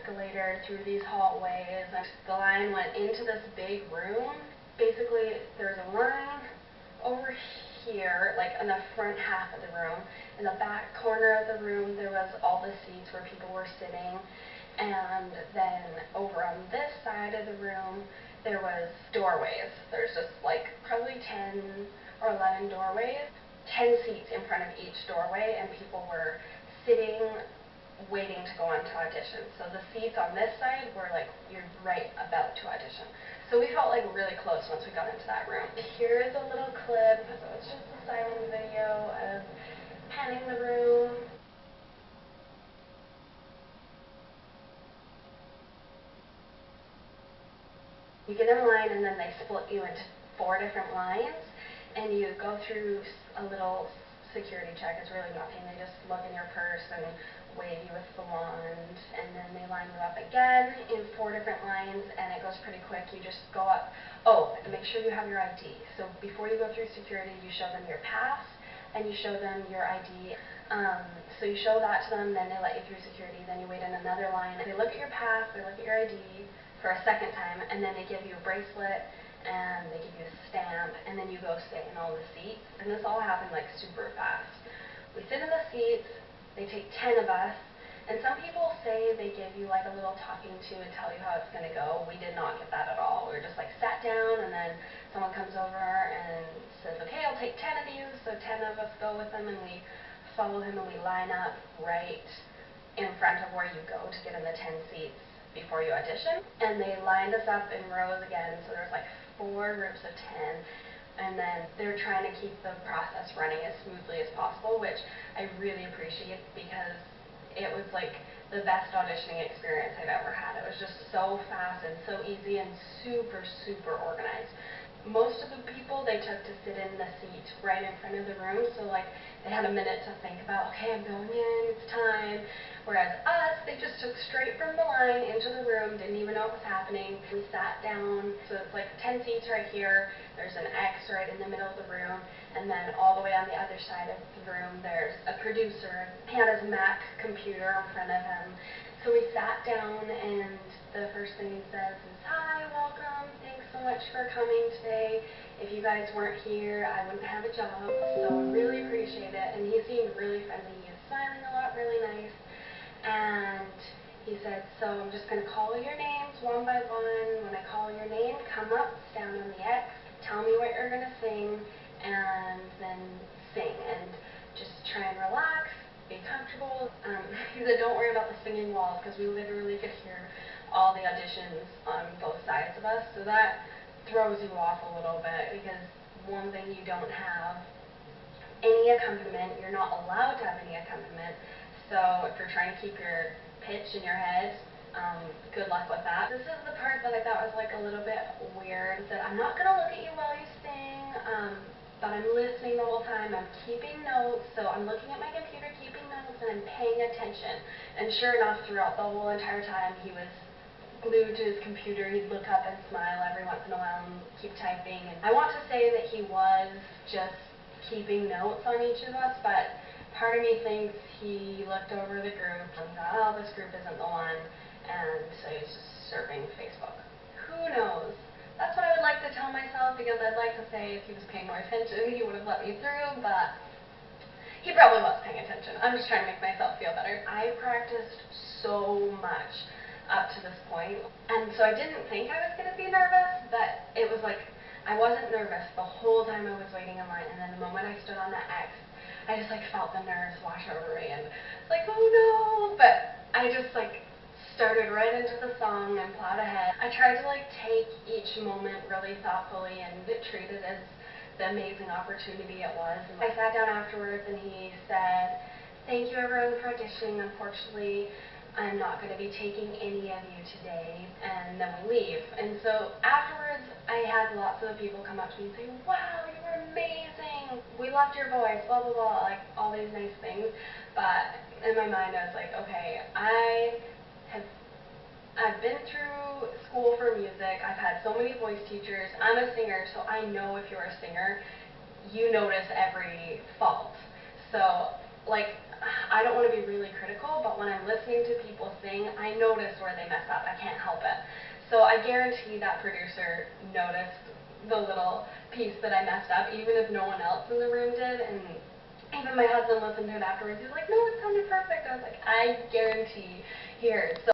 escalator through these hallways, and the line went into this big room. Basically, there's a line over here, like in the front half of the room. In the back corner of the room, there was all the seats where people were sitting. And then over on this side of the room, there was doorways. There's just like probably 10 or 11 doorways, 10 seats in front of each doorway, and people were sitting, waiting to go on to audition. So the seats on this side were like, you're right about to audition. So we felt like really close once we got into that room. Here's a little clip. So it's just a silent video of panning the room. You get in line, and then they split you into 4 different lines, and you go through a little security check. It's really nothing. They just look in your purse and wave you with the wand, and then they line you up again in 4 different lines, and it goes pretty quick. You just go up. Oh, and make sure you have your ID. So before you go through security, you show them your pass, and you show them your ID. So you show that to them, then they let you through security, then you wait in another line. They look at your pass, they look at your ID for a second time, and then they give you a bracelet, and they give you a stamp, and then you go sit in all the seats. And this all happened like super fast. We sit in the seats, they take 10 of us, and some people say they give you like a little talking to and tell you how it's going to go. We did not get that at all. We were just like sat down, and then someone comes over and says, okay, I'll take 10 of you. So 10 of us go with them, and we follow him, and we line up right in front of where you go to get in the 10 seats before you audition. And they lined us up in rows again, so there's like 4 groups of 10, and then they're trying to keep the process running as smoothly as possible, which I really appreciate, because it was like the best auditioning experience I've ever had. It was just so fast and so easy and super, super organized. Most of the people, they took to sit in the seat right in front of the room, so like they had a minute to think about, okay, I'm going in, it's time. Whereas us, they just took straight from the line into the room, didn't even know what was happening. We sat down, so it's like 10 seats right here, there's an X right in the middle of the room, and then all the way on the other side of the room, there's a producer. He had his Mac computer in front of him. So we sat down, and the first thing he says is, hi, welcome, thanks so much for coming today. If you guys weren't here, I wouldn't have a job, so I really appreciate it. And he seemed really friendly. He was smiling a lot, really nice. And he said, so I'm just going to call your names one by one. When I call your name, come up, stand on the X, tell me what you're going to sing, and then sing. And just try and relax, be comfortable. He said, don't worry about the singing walls, because we literally could hear all the auditions on both sides of us. So that throws you off a little bit, because one thing, you don't have any accompaniment. You're not allowed to have any accompaniment. So if you're trying to keep your pitch in your head, good luck with that. This is the part that I thought was like a little bit weird. He said, I'm not going to look at you while you sing, but I'm listening the whole time. I'm keeping notes. So I'm looking at my computer, keeping notes, and I'm paying attention. And sure enough, throughout the whole entire time, he was glued to his computer. He'd look up and smile every once in a while and keep typing. And I want to say that he was just keeping notes on each of us, but part of me thinks he looked over the group and thought, oh, this group isn't the one, and so he's just surfing Facebook. Who knows? That's what I would like to tell myself, because I'd like to say if he was paying more attention, he would have let me through, but he probably was paying attention. I'm just trying to make myself feel better. I practiced so much up to this point, and so I didn't think I was going to be nervous, but it was like I wasn't nervous the whole time I was waiting in line, and then the moment I stood on that X, I just like felt the nerves wash over me, and it's like, oh no, but I just like started right into the song and plowed ahead. I tried to like take each moment really thoughtfully and treat it as the amazing opportunity it was. And I sat down afterwards, and he said, thank you everyone for auditioning. Unfortunately, I'm not going to be taking any of you today, and then we leave. And so afterwards, I had lots of people come up to me and say, wow, you were amazing, we loved your voice, blah, blah, blah, like all these nice things. But in my mind, I was like, okay, I've been through school for music, I've had so many voice teachers, I'm a singer, so I know if you're a singer, you notice every fault. So, like, I don't want to be really critical, but when I'm listening to people sing, I notice where they mess up. I can't help it. So I guarantee that producer noticed the little piece that I messed up, even if no one else in the room did. And even my husband listened to it afterwards. He's like, no, it sounded perfect. I was like, I guarantee here. So